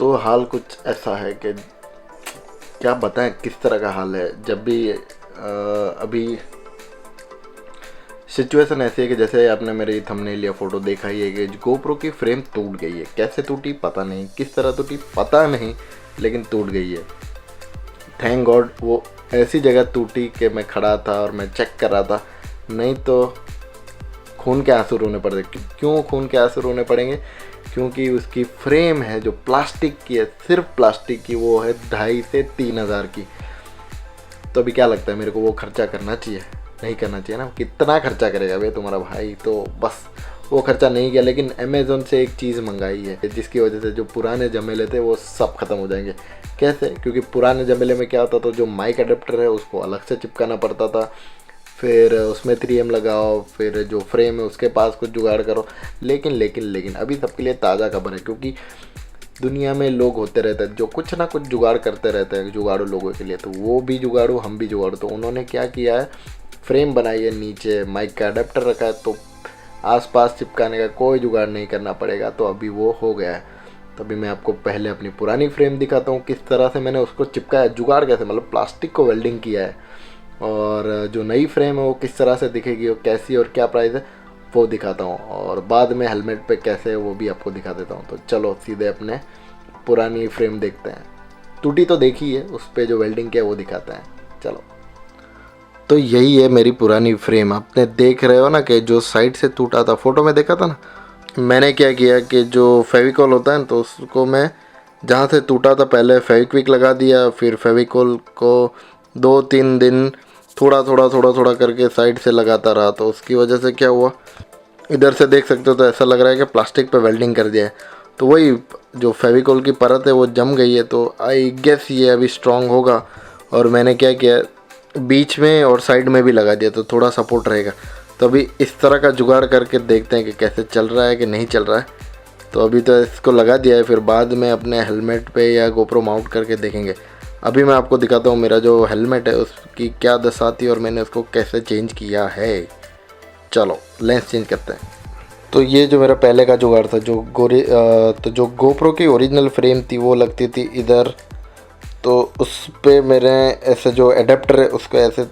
तो हाल कुछ ऐसा है कि क्या बताएं किस तरह का हाल है। जब भी अभी सिचुएशन ऐसी है कि जैसे आपने मेरी थंबनेल या फोटो देखा ही है कि गोप्रो की फ्रेम टूट गई है। कैसे टूटी पता नहीं, किस तरह टूटी पता नहीं, लेकिन टूट गई है। थैंक गॉड वो ऐसी जगह टूटी कि मैं खड़ा था और मैं चेक कर रहा था, नहीं तो खून के आंसू रोने पड़ते। क्यों खून के आंसू रोने पड़ेंगे? क्योंकि उसकी फ्रेम है जो प्लास्टिक की है, सिर्फ प्लास्टिक की, वो है 2,500 से 3,000 की। तो अभी क्या लगता है मेरे को वो खर्चा करना चाहिए? नहीं करना चाहिए ना। कितना खर्चा करेगा भाई तुम्हारा भाई? तो बस वो खर्चा नहीं किया, लेकिन अमेज़ोन से एक चीज़ मंगाई है जिसकी वजह से जो पुराने झमेले थे वो सब खत्म हो जाएंगे। कैसे? क्योंकि पुराने झमेले में क्या होता था, जो माइक अडेप्टर है उसको अलग से चिपकाना पड़ता था, फिर उसमें 3M लगाओ, फिर जो फ्रेम है उसके पास कुछ जुगाड़ करो। लेकिन अभी सबके लिए ताज़ा खबर है, क्योंकि दुनिया में लोग होते रहते हैं जो कुछ ना कुछ जुगाड़ करते रहते हैं, जुगाड़ू लोगों के लिए। तो वो भी जुगाड़ू, हम भी जुगाड़ू। तो उन्होंने क्या किया है, फ्रेम बनाई है, नीचे माइक का अडेप्टर रखा है, तो आसपास चिपकाने का कोई जुगाड़ नहीं करना पड़ेगा। तो अभी वो हो गया है। तो अभी मैं आपको पहले अपनी पुरानी फ्रेम दिखाता हूँ, किस तरह से मैंने उसको चिपकाया, जुगाड़ कैसे, मतलब प्लास्टिक को वेल्डिंग किया है। और जो नई फ्रेम है वो किस तरह से दिखेगी और कैसी और क्या प्राइस है वो दिखाता हूँ। और बाद में हेलमेट पे कैसे है वो भी आपको दिखा देता हूँ। तो चलो सीधे अपने पुरानी फ्रेम देखते हैं। टूटी तो देखी है, उस पर जो वेल्डिंग किया है वो दिखाते हैं। चलो, तो यही है मेरी पुरानी फ्रेम। आपने देख रहे हो ना कि जो साइड से टूटा था, फोटो में देखा था ना। मैंने क्या किया कि जो फेविकॉल होता है ना, तो उसको मैं जहाँ से टूटा था पहले फेविक्विक लगा दिया, फिर फेविकॉल को 2-3 दिन थोड़ा करके साइड से लगाता रहा। तो उसकी वजह से क्या हुआ, इधर से देख सकते हो तो ऐसा लग रहा है कि प्लास्टिक पे वेल्डिंग कर दिया है। तो वही जो फेविकॉल की परत है वो जम गई है। तो आई गेस ये अभी स्ट्रांग होगा। और मैंने क्या किया, बीच में और साइड में भी लगा दिया, तो थोड़ा सपोर्ट रहेगा। तो अभी इस तरह का जुगाड़ करके देखते हैं कि कैसे चल रहा है कि नहीं चल रहा है। तो अभी तो इसको लगा दिया है, फिर बाद में अपने हेलमेट पे या गोप्रो माउंट करके देखेंगे। अभी मैं आपको दिखाता हूँ मेरा जो हेलमेट है उसकी क्या दशा थी और मैंने उसको कैसे चेंज किया है। चलो लेंस चेंज करते हैं। तो ये जो मेरा पहले का जुगाड़ था, तो जो गोप्रो की ओरिजिनल फ्रेम थी वो लगती थी इधर। तो उस पे मेरे ऐसे जो एडेप्टर है उसको ऐसे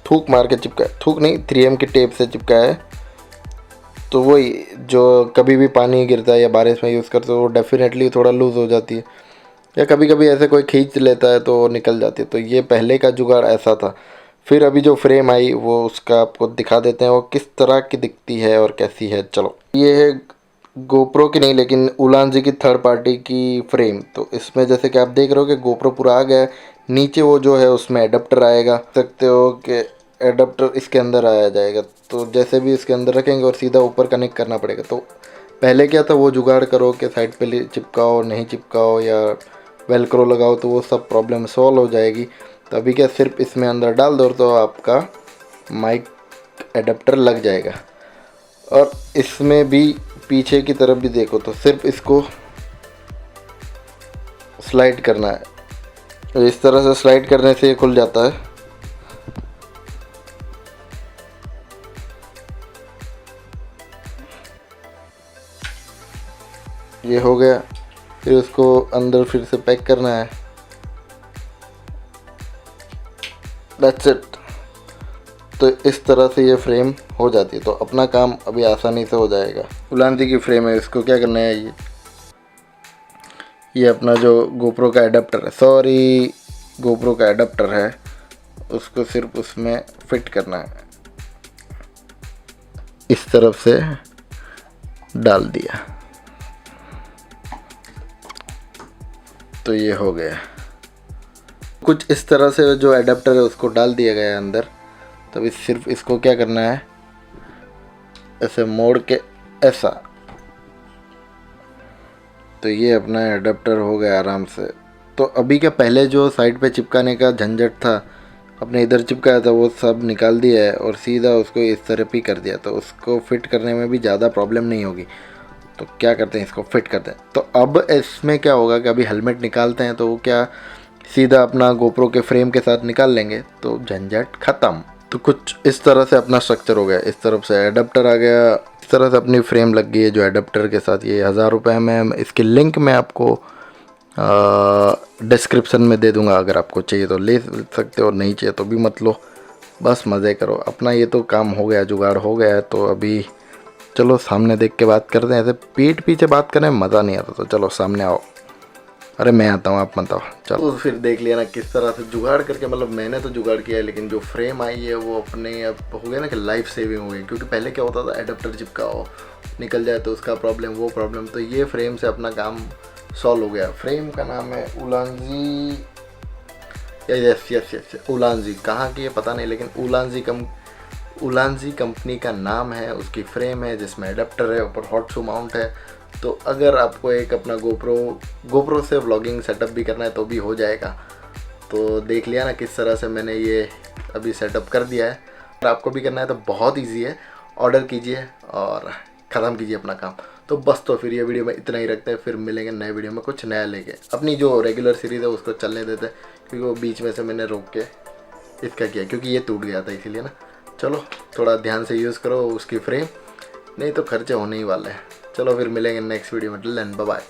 थूक मार के चिपकाया, थूक नहीं 3M की टेप से चिपकाया है। तो वही जो कभी भी पानी गिरता है या बारिश में यूज़ करते हो वो डेफिनेटली थोड़ा लूज़ हो जाती है, या कभी कभी ऐसे कोई खींच लेता है तो निकल जाती है। तो ये पहले का जुगाड़ ऐसा था। फिर अभी जो फ्रेम आई वो उसका आपको दिखा देते हैं वो किस तरह की दिखती है और कैसी है। चलो, ये है गोप्रो की नहीं लेकिन उलानजी की थर्ड पार्टी की फ्रेम। तो इसमें जैसे कि आप देख रहे हो कि गोप्रो पूरा आ गया है, नीचे वो जो है उसमें एडाप्टर आएगा, सकते हो कि एडाप्टर इसके अंदर आया जाएगा। तो जैसे भी इसके अंदर रखेंगे और सीधा ऊपर कनेक्ट करना पड़ेगा। तो पहले क्या था, वो जुगाड़ करो कि साइड पे चिपकाओ नहीं चिपकाओ या वेलक्रो लगाओ, तो वो सब प्रॉब्लम सॉल्व हो जाएगी। तो अभी क्या, सिर्फ इसमें अंदर डाल दो तो आपका माइक एडाप्टर लग जाएगा। और इसमें भी पीछे की तरफ भी देखो तो सिर्फ इसको स्लाइड करना है। तो इस तरह से स्लाइड करने से ये खुल जाता है। ये हो गया। फिर उसको अंदर फिर से पैक करना है। That's it. तो इस तरह से ये फ्रेम हो जाती है। तो अपना काम अभी आसानी से हो जाएगा। उलांती की फ्रेम है, इसको क्या करना है, ये अपना जो गोप्रो का एडाप्टर है, सॉरी गोप्रो का एडाप्टर है, उसको सिर्फ उसमें फिट करना है। इस तरफ से डाल दिया तो ये हो गया। कुछ इस तरह से जो एडाप्टर है उसको डाल दिया गया है अंदर। तभी सिर्फ इसको क्या करना है, ऐसे मोड़ के ऐसा। तो ये अपना एडाप्टर हो गया आराम से। तो अभी क्या, पहले जो साइड पे चिपकाने का झंझट था, अपने इधर चिपकाया था, वो सब निकाल दिया है और सीधा उसको इस तरफ ही कर दिया। तो उसको फिट करने में भी ज़्यादा प्रॉब्लम नहीं होगी। तो क्या करते हैं, इसको फिट करते हैं। तो अब इसमें क्या होगा कि अभी हेलमेट निकालते हैं तो वो क्या, सीधा अपना गोप्रो के फ्रेम के साथ निकाल लेंगे तो झंझट ख़त्म। तो कुछ इस तरह से अपना स्ट्रक्चर हो गया। इस तरफ से एडाप्टर आ गया, इस तरह से अपनी फ्रेम लग गई है जो एडाप्टर के साथ। ये 1000 रुपये में, इसकी लिंक मैं आपको डिस्क्रिप्शन में दे दूंगा, अगर आपको चाहिए तो ले सकते हो, नहीं चाहिए तो भी मत लो, बस मज़े करो अपना। ये तो काम हो गया, जुगाड़ हो गया है, तो अभी चलो सामने देख के बात करते हैं। ऐसे पीठ पीछे बात करने में मज़ा नहीं आता, तो चलो सामने आओ। अरे मैं आता हूँ, आप मत आओ। चलो तो फिर देख लिया ना किस तरह से जुगाड़ करके, मतलब मैंने तो जुगाड़ किया है, लेकिन जो फ्रेम आई है वो अपने अब हो गया ना कि लाइफ सेविंग हो गई। क्योंकि पहले क्या होता था, एडाप्टर चिपका हो, निकल जाए तो उसका प्रॉब्लम, वो प्रॉब्लम, तो ये फ्रेम से अपना काम सॉल्व हो गया। फ्रेम का नाम है उलांजी, यस यस यस, उलांजी। कहाँ की है पता नहीं, लेकिन उलांजी कंपनी का नाम है। उसकी फ्रेम है जिसमें एडाप्टर है, ऊपर हॉट शू माउंट है। तो अगर आपको एक अपना गोप्रो से व्लॉगिंग सेटअप भी करना है तो भी हो जाएगा। तो देख लिया ना किस तरह से मैंने ये अभी सेटअप कर दिया है। अगर आपको भी करना है तो बहुत इजी है, ऑर्डर कीजिए और ख़त्म कीजिए अपना काम। तो बस, तो फिर ये वीडियो में इतना ही रखते हैं, फिर मिलेंगे नए वीडियो में कुछ नया लेके। अपनी जो रेगुलर सीरीज़ है उसको चलने देते हैं, क्योंकि वो बीच में से मैंने रोक के इसका किया, क्योंकि ये टूट गया था इसीलिए ना। चलो थोड़ा ध्यान से यूज़ करो उसकी फ्रेम, नहीं तो खर्चे होने ही वाले हैं। चलो फिर मिलेंगे नेक्स्ट वीडियो में, बाय बाय।